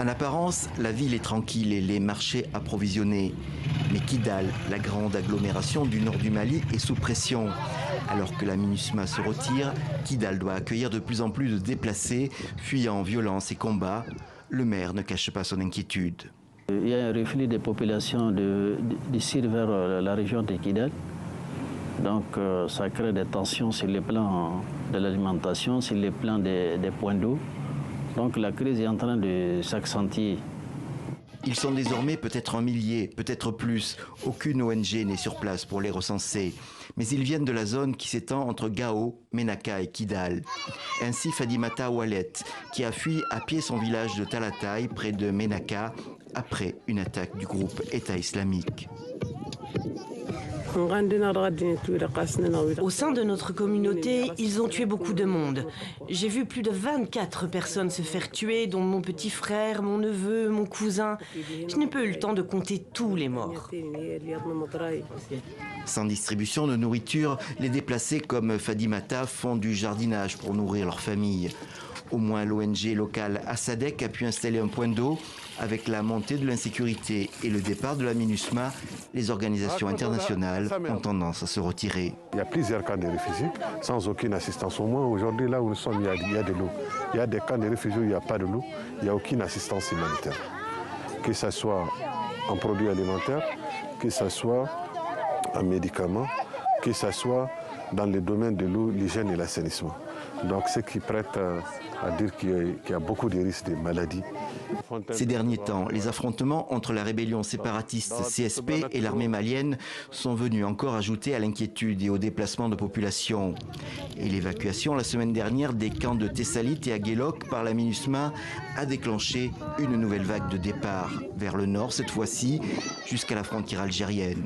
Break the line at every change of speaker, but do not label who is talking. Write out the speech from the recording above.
En apparence, la ville est tranquille et les marchés approvisionnés. Mais Kidal, la grande agglomération du nord du Mali, est sous pression. Alors que la MINUSMA se retire, Kidal doit accueillir de plus en plus de déplacés, fuyant violence et combats. Le maire ne cache pas son inquiétude.
Il y a un reflux des populations d'ici vers la région de Kidal. Donc ça crée des tensions sur le plan de l'alimentation, sur le plan des points d'eau. Donc la crise est en train de s'accentuer.
Ils sont désormais peut-être un millier, peut-être plus. Aucune ONG n'est sur place pour les recenser. Mais ils viennent de la zone qui s'étend entre Gao, Ménaka et Kidal. Ainsi Fadimata Oualet, qui a fui à pied son village de Talatay, près de Ménaka, après une attaque du groupe État islamique.
Au sein de notre communauté, ils ont tué beaucoup de monde. J'ai vu plus de 24 personnes se faire tuer, dont mon petit frère, mon neveu, mon cousin. Je n'ai pas eu le temps de compter tous les morts.
Sans distribution de nourriture, les déplacés comme Fadimata font du jardinage pour nourrir leur famille. Au moins l'ONG locale Assadec a pu installer un point d'eau. Avec la montée de l'insécurité et le départ de la MINUSMA, les organisations internationales ont tendance à se retirer.
Il y a plusieurs camps de réfugiés sans aucune assistance. Au moins aujourd'hui, là où nous sommes, il y a de l'eau. Il y a des camps de réfugiés où il n'y a pas de l'eau, il n'y a aucune assistance humanitaire. Que ce soit en produits alimentaires, que ce soit en médicaments, que ce soit dans le domaine de l'eau, l'hygiène et l'assainissement. Donc ce qui prête à dire qu'il y a beaucoup de risques de maladies.
Ces derniers temps, les affrontements entre la rébellion séparatiste CSP et l'armée malienne sont venus encore ajouter à l'inquiétude et au déplacement de population. Et l'évacuation la semaine dernière des camps de Tessalit et Aguelok par la MINUSMA a déclenché une nouvelle vague de départ vers le nord cette fois-ci, jusqu'à la frontière algérienne.